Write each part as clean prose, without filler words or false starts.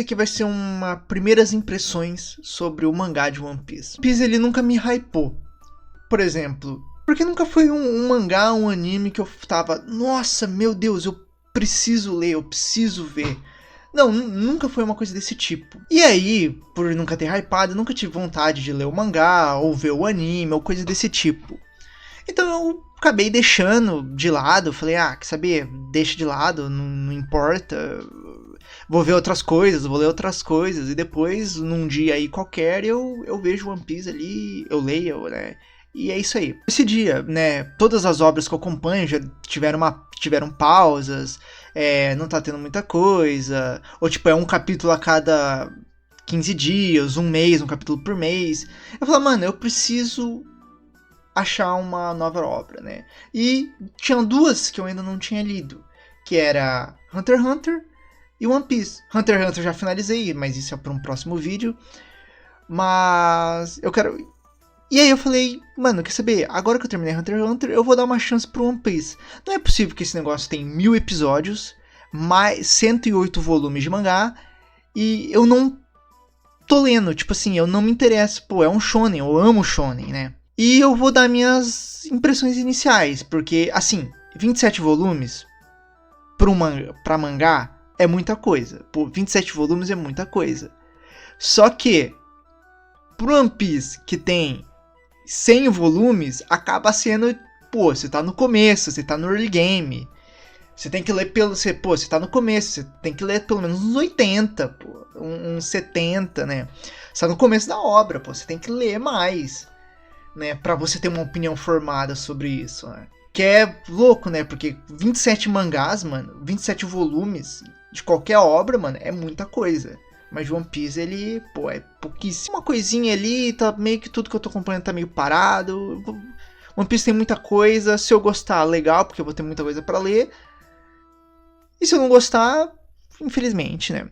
Aqui vai ser uma primeiras impressões sobre o mangá de One Piece. One Piece ele nunca me hypou. Por exemplo, porque nunca foi um mangá, um anime que eu tava, nossa, meu Deus, eu preciso ler, eu preciso ver. Não, nunca foi uma coisa desse tipo. E aí, por nunca ter hypado, eu nunca tive vontade de ler o mangá, ou ver o anime, ou coisa desse tipo. Então eu acabei deixando de lado, falei, quer saber, deixa de lado, não importa. Vou ver outras coisas, vou ler outras coisas, e depois, num dia aí qualquer, eu vejo One Piece ali, eu leio, né? E é isso aí. Esse dia, né, todas as obras que eu acompanho já tiveram pausas, não tá tendo muita coisa, ou tipo, é um capítulo a cada 15 dias, um mês, um capítulo por mês. Eu falo, mano, eu preciso achar uma nova obra, né? E tinham duas que eu ainda não tinha lido, que era Hunter x Hunter e One Piece. Hunter x Hunter eu já finalizei, mas isso é para um próximo vídeo. Mas eu quero... E aí eu falei, mano, quer saber? Agora que eu terminei Hunter x Hunter, eu vou dar uma chance pro One Piece. Não é possível que esse negócio tenha 1000 episódios, mais 108 volumes de mangá, e eu não tô lendo. Tipo assim, eu não me interesso. Pô, é um shonen, eu amo shonen, né? E eu vou dar minhas impressões iniciais, porque, assim, 27 volumes pra mangá é muita coisa. Pô, 27 volumes é muita coisa. Só que, pro One Piece, que tem 100 volumes, acaba sendo, pô, você tá no começo, você tá no early game. Você tem que ler você tá no começo, você tem que ler pelo menos uns 80, pô, uns 70, né? Você tá no começo da obra, pô, você tem que ler mais, né, pra você ter uma opinião formada sobre isso, né? Que é louco, né? Porque 27 mangás, mano, 27 volumes de qualquer obra, mano, é muita coisa. Mas One Piece, ele, pô, é pouquíssimo. Uma coisinha ali, tá meio que tudo que eu tô acompanhando tá meio parado. One Piece tem muita coisa, se eu gostar, legal, porque eu vou ter muita coisa pra ler. E se eu não gostar, infelizmente, né?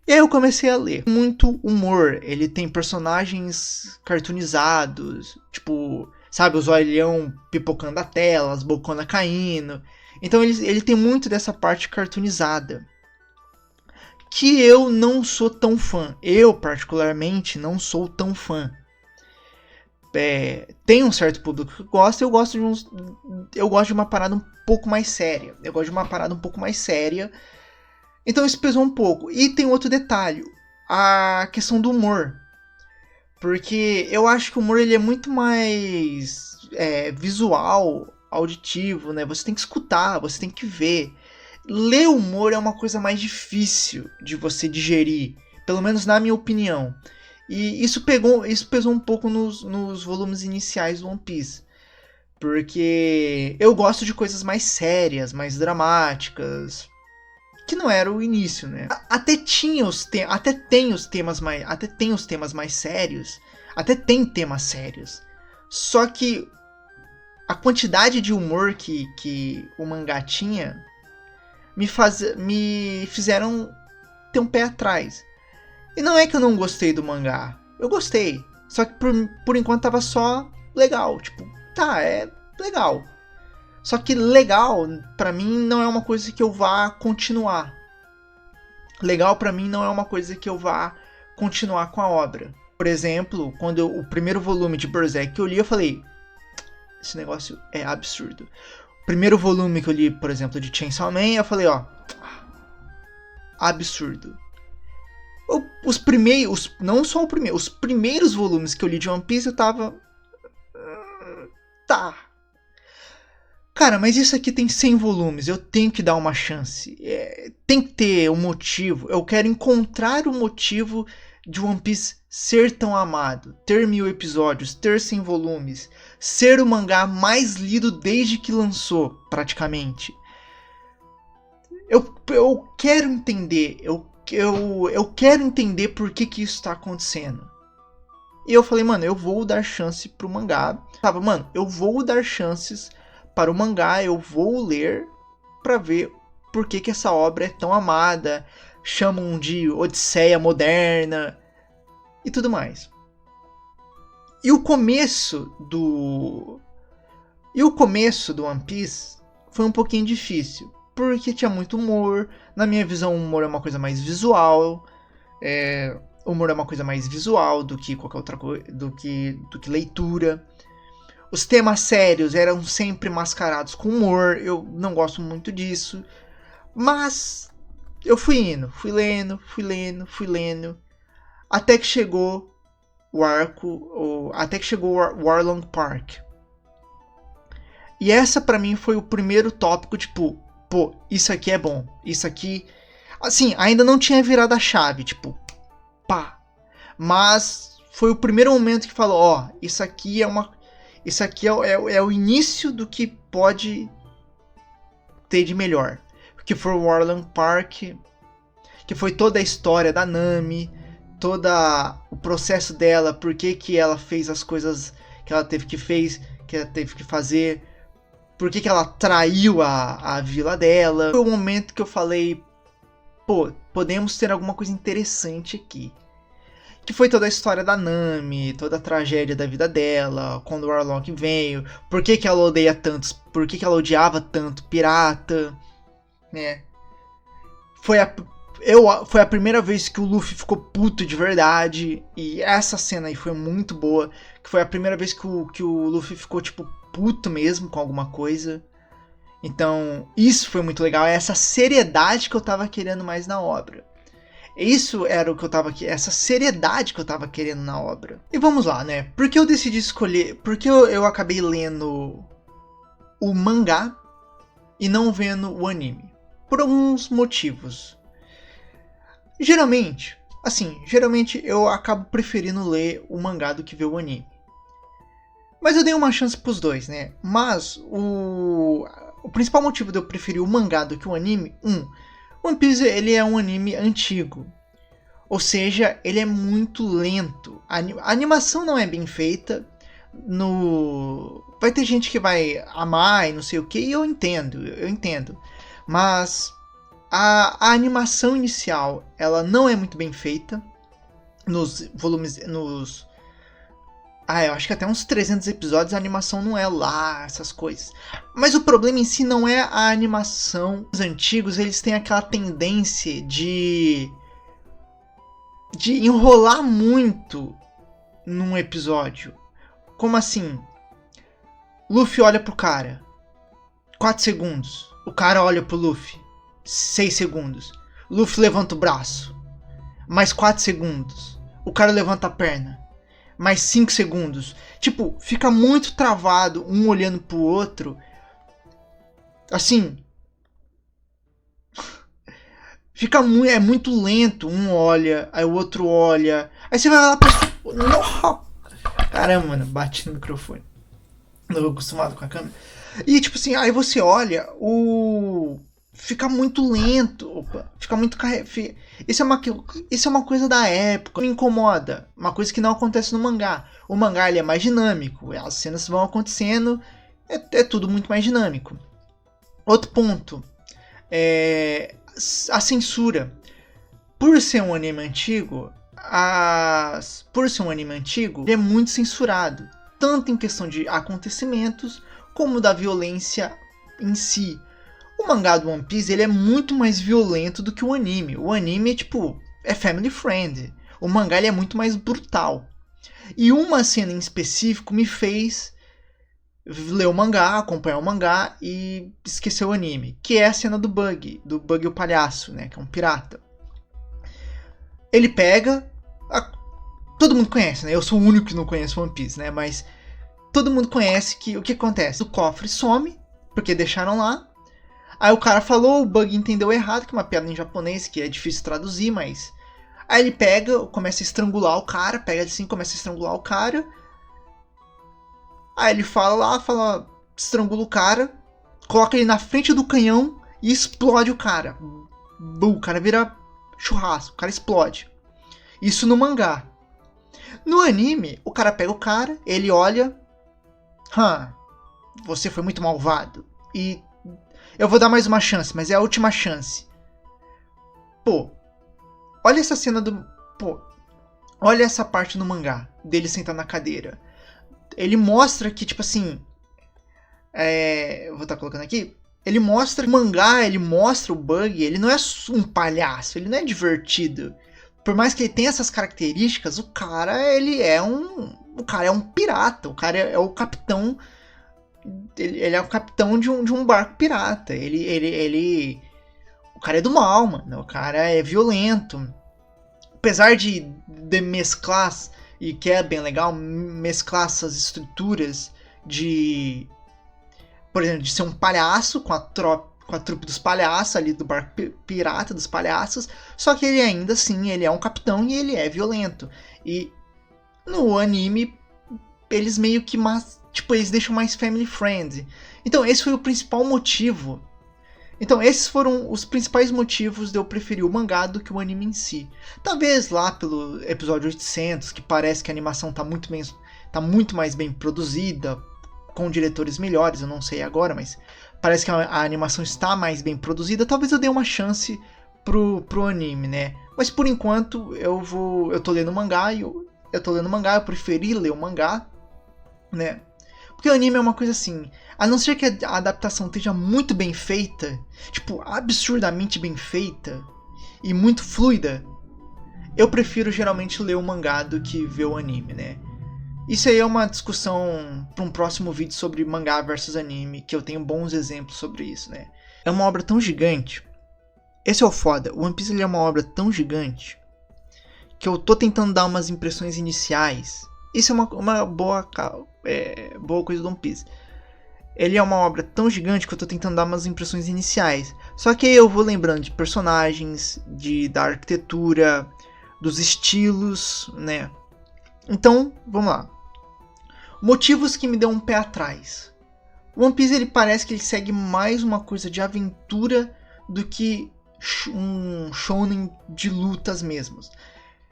E aí eu comecei a ler. Muito humor, ele tem personagens cartoonizados, tipo, sabe, os olhão pipocando a tela, as boconas caindo. Então ele tem muito dessa parte cartoonizada. Que eu não sou tão fã. Eu, particularmente, não sou tão fã. Tem um certo público que gosta, eu gosto de uma parada um pouco mais séria. Então isso pesou um pouco. E tem outro detalhe, a questão do humor. Porque eu acho que o humor ele é muito mais visual, auditivo, né? Você tem que escutar, você tem que ver. Ler humor é uma coisa mais difícil de você digerir, pelo menos na minha opinião. E isso pesou um pouco nos volumes iniciais do One Piece. Porque eu gosto de coisas mais sérias, mais dramáticas, que não era o início, né? Até tem os temas mais sérios, até tem temas sérios. Só que a quantidade de humor que o mangá tinha me fizeram ter um pé atrás. E não é que eu não gostei do mangá, eu gostei. Só que por enquanto tava só legal, tipo, tá, é legal. Só que legal, pra mim, não é uma coisa que eu vá continuar. Legal pra mim não é uma coisa que eu vá continuar com a obra. Por exemplo, quando o primeiro volume de Berserk que eu li, eu falei, esse negócio é absurdo. O primeiro volume que eu li, por exemplo, de Chainsaw Man, eu falei, ó, absurdo. Os primeiros, não só o primeiro, os primeiros volumes que eu li de One Piece, eu tava... Tá. Cara, mas isso aqui tem 100 volumes, eu tenho que dar uma chance. Tem que ter um motivo. Eu quero encontrar o motivo de One Piece ser tão amado. Ter 1000 episódios, ter 100 volumes. Ser o mangá mais lido desde que lançou, praticamente. Eu quero entender. Eu quero entender por que isso está acontecendo. E eu falei, mano, eu vou dar chance pro mangá. Mano, eu vou dar chances para o mangá, eu vou ler pra ver por que essa obra é tão amada. Chamam de Odisseia moderna e tudo mais. E o começo do One Piece foi um pouquinho difícil, porque tinha muito humor. Na minha visão, o humor é uma coisa mais visual, O humor é uma coisa mais visual do que qualquer outra coisa, do que leitura. Os temas sérios eram sempre mascarados com humor. Eu não gosto muito disso. Mas eu fui indo, fui lendo. Até que chegou o arco, até que chegou o Warlong Park. E essa pra mim foi o primeiro tópico, tipo, pô, isso aqui é bom. Isso aqui, assim, ainda não tinha virado a chave, tipo, pá. Mas foi o primeiro momento que falou, ó, isso aqui é o início do que pode ter de melhor. Que foi o Warlong Park, que foi toda a história da Nami, todo o processo dela, por que ela fez as coisas que ela teve que fazer, por que ela traiu a vila dela. Foi o momento que eu falei, pô, podemos ter alguma coisa interessante aqui. Que foi toda a história da Nami, toda a tragédia da vida dela, quando o Warlock veio, por que ela odeia tantos, por que ela odiava tanto pirata, né? Foi a primeira vez que o Luffy ficou puto de verdade, e essa cena aí foi muito boa, que foi a primeira vez que o Luffy ficou, tipo, puto mesmo com alguma coisa. Então, isso foi muito legal, é essa seriedade que eu tava querendo mais na obra. Isso era o que eu tava aqui, essa seriedade que eu tava querendo na obra. E vamos lá, né? Por que eu decidi escolher, por que eu acabei lendo o mangá e não vendo o anime? Por alguns motivos. Geralmente eu acabo preferindo ler o mangá do que ver o anime. Mas eu dei uma chance pros dois, né? Mas o principal motivo de eu preferir o mangá do que o anime, One Piece ele é um anime antigo. Ou seja, ele é muito lento. A animação não é bem feita. Vai ter gente que vai amar e não sei o que, e eu entendo. Mas a animação inicial, ela não é muito bem feita. Nos volumes, eu acho que até uns 300 episódios a animação não é lá, essas coisas. Mas o problema em si não é a animação. Os antigos, eles têm aquela tendência de enrolar muito num episódio. Como assim? Luffy olha pro cara. 4 segundos. O cara olha pro Luffy. 6 segundos. Luffy levanta o braço. Mais 4 segundos. O cara levanta a perna. Mais 5 segundos. Tipo, fica muito travado, um olhando pro outro. Assim. É muito lento. Um olha, aí o outro olha. Aí você vai lá pra... Caramba, mano, bati no microfone. Não tô acostumado com a câmera. E tipo assim, aí você olha, fica muito lento, fica muito isso é uma coisa da época, me incomoda, uma coisa que não acontece no mangá. O mangá ele é mais dinâmico, as cenas vão acontecendo, é tudo muito mais dinâmico. Outro ponto, a censura. Por ser um anime antigo, ele é muito censurado, tanto em questão de acontecimentos como da violência em si. O mangá do One Piece ele é muito mais violento do que o anime. O anime é family friend. O mangá ele é muito mais brutal. E uma cena em específico me fez ler o mangá, acompanhar o mangá e esquecer o anime, que é a cena do Bug e o palhaço, né, que é um pirata. Ele pega, todo mundo conhece, né? Eu sou o único que não conhece One Piece, né? Mas todo mundo conhece que o que acontece? O cofre some, porque deixaram lá. Aí o cara falou, o Bug entendeu errado, que é uma piada em japonês, que é difícil traduzir, mas... Aí ele pega, começa a estrangular o cara, começa a estrangular o cara. Aí ele estrangula o cara, coloca ele na frente do canhão e explode o cara. O cara vira churrasco, o cara explode. Isso no mangá. No anime, o cara pega o cara, ele olha... você foi muito malvado. E eu vou dar mais uma chance, mas é a última chance. Olha essa cena olha essa parte no mangá, dele sentado na cadeira. Ele mostra que, tipo assim... vou estar colocando aqui. Ele mostra o mangá, ele mostra o Bug, ele não é um palhaço, ele não é divertido. por mais que ele tenha essas características, o cara, ele é um... O cara é um pirata, o cara é o capitão... Ele é o capitão de um barco pirata. O cara é do mal, mano. O cara é violento. Apesar de mesclar, e que é bem legal, mesclar essas estruturas de... Por exemplo, de ser um palhaço com a trupe dos palhaços ali, do barco pirata dos palhaços. Só que ele ainda assim, ele é um capitão e ele é violento. E no anime, eles meio que... Tipo, eles deixam mais family friendly. Então, esse foi o principal motivo. Então, esses foram os principais motivos de eu preferir o mangá do que o anime em si. Talvez lá pelo episódio 800, que parece que a animação tá muito mais bem produzida, com diretores melhores, eu não sei agora, mas parece que a animação está mais bem produzida. Talvez eu dê uma chance pro anime, né? Mas por enquanto, eu tô lendo mangá, eu preferi ler o mangá, né? Porque o anime é uma coisa assim, a não ser que a adaptação esteja muito bem feita, tipo, absurdamente bem feita e muito fluida, eu prefiro geralmente ler o mangá do que ver o anime, né? Isso aí é uma discussão para um próximo vídeo sobre mangá versus anime, que eu tenho bons exemplos sobre isso, né? É uma obra tão gigante, esse é o foda, o One Piece ele é uma obra tão gigante, que eu tô tentando dar umas impressões iniciais. Isso é uma boa coisa do One Piece. Ele é uma obra tão gigante que eu tô tentando dar umas impressões iniciais. Só que aí eu vou lembrando de personagens, da arquitetura, dos estilos, né? Então, vamos lá. Motivos que me dão um pé atrás. O One Piece ele parece que ele segue mais uma coisa de aventura do que um shonen de lutas mesmos.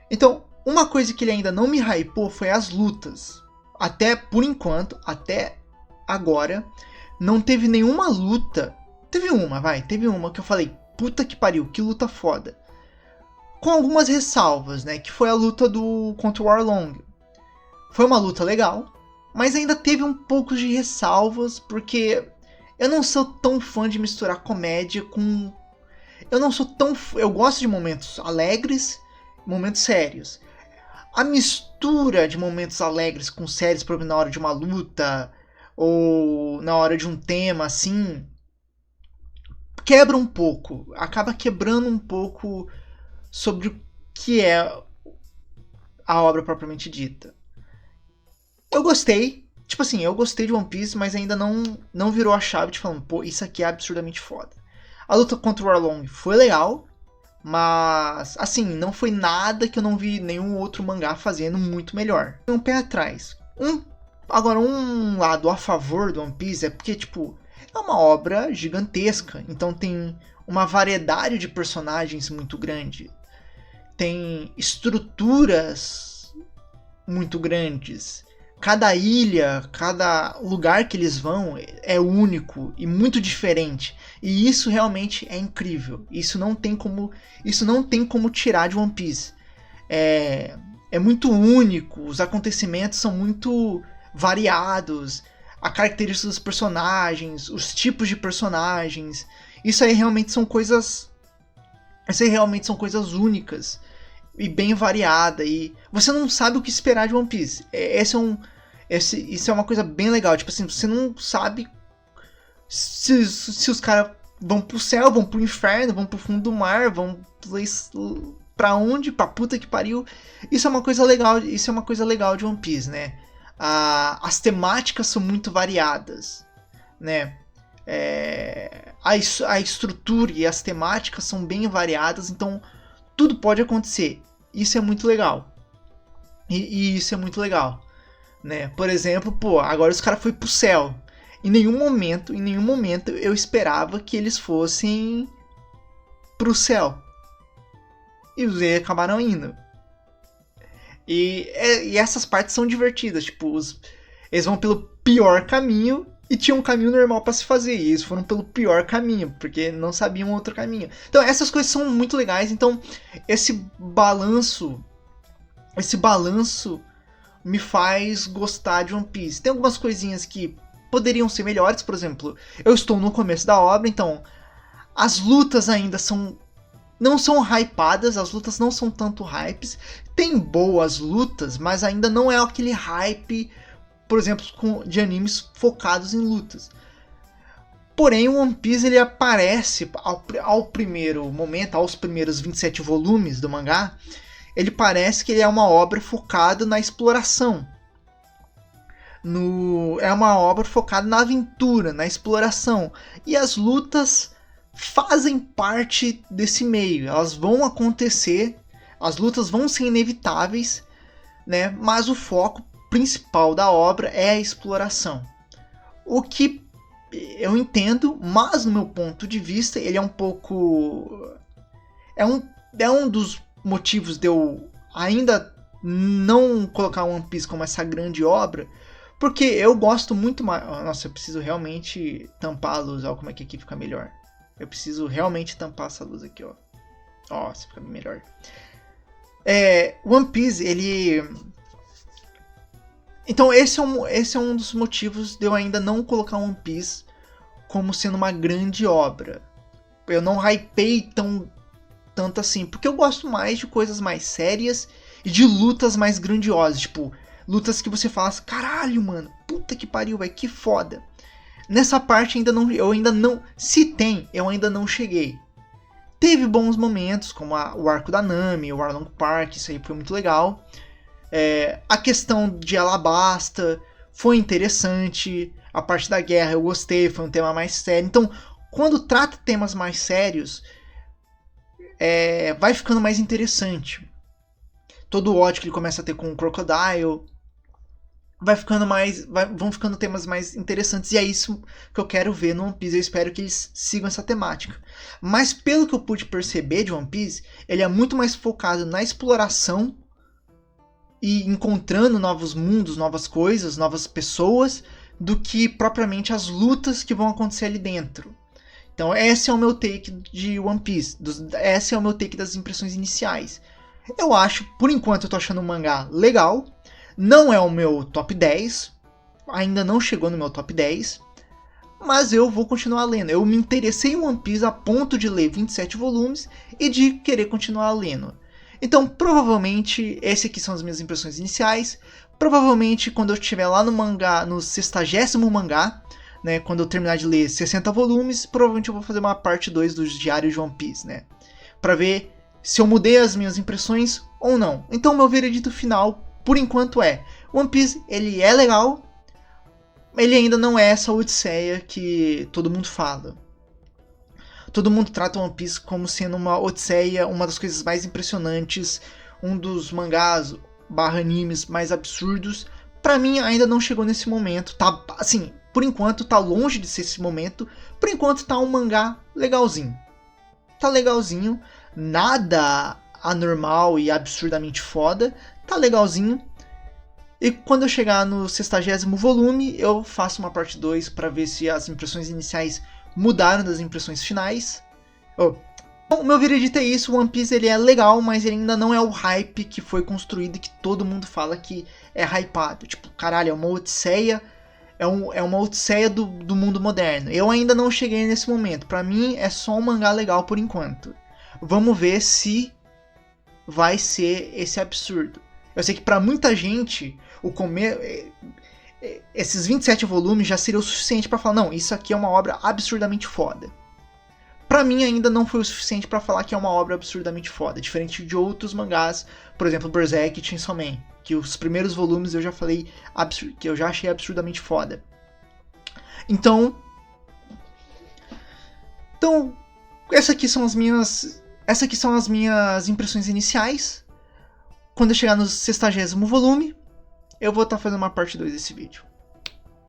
Então, uma coisa que ele ainda não me hypou foi as lutas. Até por enquanto, até agora, não teve nenhuma luta. Teve uma que eu falei, puta que pariu, que luta foda. Com algumas ressalvas, né? Que foi a luta contra o Arlong. Foi uma luta legal, mas ainda teve um pouco de ressalvas, porque eu não sou tão fã de misturar comédia com... Eu gosto de momentos alegres, momentos sérios. A mistura de momentos alegres com sérios, por exemplo, na hora de uma luta ou na hora de um tema assim, quebra um pouco, acaba quebrando um pouco sobre o que é a obra propriamente dita. Eu gostei, tipo assim, eu gostei de One Piece, mas ainda não virou a chave de falando, pô, isso aqui é absurdamente foda. A luta contra o Arlong foi legal, mas, assim, não foi nada que eu não vi nenhum outro mangá fazendo muito melhor. Um pé atrás. Agora, um lado a favor do One Piece é porque, tipo, é uma obra gigantesca. Então tem uma variedade de personagens muito grande. Tem estruturas muito grandes. Cada ilha, cada lugar que eles vão é único e muito diferente. E isso realmente é incrível. Isso não tem como tirar de One Piece. É muito único, os acontecimentos são muito variados, a característica dos personagens, os tipos de personagens. Isso aí realmente são coisas únicas e bem variada, e você não sabe o que esperar de One Piece. Isso é uma coisa bem legal, tipo assim, você não sabe se os caras vão pro céu, vão pro inferno, vão pro fundo do mar, vão pra onde, pra puta que pariu. Isso é uma coisa legal de One Piece, né? As temáticas são muito variadas, né? A estrutura e as temáticas são bem variadas, então tudo pode acontecer. Isso é muito legal. E isso é muito legal, né? Por exemplo, agora os caras foram pro céu. Em nenhum momento eu esperava que eles fossem pro céu. E eles acabaram indo. E essas partes são divertidas. Tipo, eles vão pelo pior caminho e tinha um caminho normal para se fazer. E eles foram pelo pior caminho, porque não sabiam outro caminho. Então essas coisas são muito legais. Então esse balanço me faz gostar de One Piece. Tem algumas coisinhas que poderiam ser melhores. Por exemplo, eu estou no começo da obra, então as lutas ainda são não são hypadas, as lutas não são tanto hypes. Tem boas lutas, mas ainda não é aquele hype, por exemplo, de animes focados em lutas. Porém, o One Piece ele aparece ao primeiro momento, aos primeiros 27 volumes do mangá, ele parece que ele é uma obra focada na exploração. É uma obra focada na aventura, na exploração. E as lutas fazem parte desse meio. Elas vão acontecer, as lutas vão ser inevitáveis, né? Mas o foco principal da obra é a exploração. O que eu entendo, mas no meu ponto de vista, ele é um pouco... É um dos motivos de eu ainda não colocar One Piece como essa grande obra, porque eu gosto muito mais... Nossa, eu preciso realmente tampar a luz, olha como é que aqui fica melhor. Eu preciso realmente tampar essa luz aqui, ó. Nossa, fica melhor. One Piece, ele... Então esse é um dos motivos de eu ainda não colocar One Piece como sendo uma grande obra. Eu não hypei tanto assim, porque eu gosto mais de coisas mais sérias e de lutas mais grandiosas, tipo, lutas que você fala assim, caralho, mano, puta que pariu, velho, que foda. Nessa parte eu ainda não, se tem, eu ainda não cheguei. Teve bons momentos, como o arco da Nami, o Arlong Park, isso aí foi muito legal. A questão de Alabasta foi interessante, a parte da guerra eu gostei, foi um tema mais sério. Então, quando trata temas mais sérios, vai ficando mais interessante. Todo o ódio que ele começa a ter com o Crocodile, vão ficando temas mais interessantes, e é isso que eu quero ver no One Piece. Eu espero que eles sigam essa temática. Mas pelo que eu pude perceber de One Piece, ele é muito mais focado na exploração e encontrando novos mundos, novas coisas, novas pessoas, do que propriamente as lutas que vão acontecer ali dentro. Então esse é o meu take de One Piece, esse é o meu take das impressões iniciais. Eu acho, por enquanto eu tô achando o mangá legal, não é o meu top 10, ainda não chegou no meu top 10, mas eu vou continuar lendo. Eu me interessei em One Piece a ponto de ler 27 volumes e de querer continuar lendo. Então, provavelmente, esses aqui são as minhas impressões iniciais. Provavelmente, quando eu estiver lá no mangá, no 60º mangá, né, quando eu terminar de ler 60 volumes, provavelmente eu vou fazer uma parte 2 dos diários de One Piece, né? Pra ver se eu mudei as minhas impressões ou não. Então, meu veredito final, por enquanto, One Piece, ele é legal, ele ainda não é essa odisseia que todo mundo fala. Todo mundo trata One Piece como sendo uma odisseia, uma das coisas mais impressionantes, um dos mangás / animes mais absurdos. Pra mim ainda não chegou nesse momento, tá, assim, por enquanto tá longe de ser esse momento. Por enquanto tá um mangá legalzinho. Tá legalzinho, nada anormal e absurdamente foda, tá legalzinho. E quando eu chegar no 60º volume, eu faço uma parte 2 pra ver se as impressões iniciais mudaram das impressões finais. Bom, meu veredito é isso. One Piece ele é legal, mas ele ainda não é o hype que foi construído e que todo mundo fala que é hypado. Tipo, caralho, é uma odisseia. É uma odisseia do mundo moderno. Eu ainda não cheguei nesse momento. Pra mim é só um mangá legal por enquanto. Vamos ver se vai ser esse absurdo. Eu sei que pra muita gente esses 27 volumes já seria o suficiente pra falar, não, isso aqui é uma obra absurdamente foda. Pra mim ainda não foi o suficiente pra falar que é uma obra absurdamente foda, diferente de outros mangás, por exemplo, Berserk e Chainsaw Man, que os primeiros volumes eu já falei que eu já achei absurdamente foda. Então, essas aqui são as minhas impressões iniciais. Quando eu chegar no 60º volume, eu vou estar fazendo uma parte 2 desse vídeo.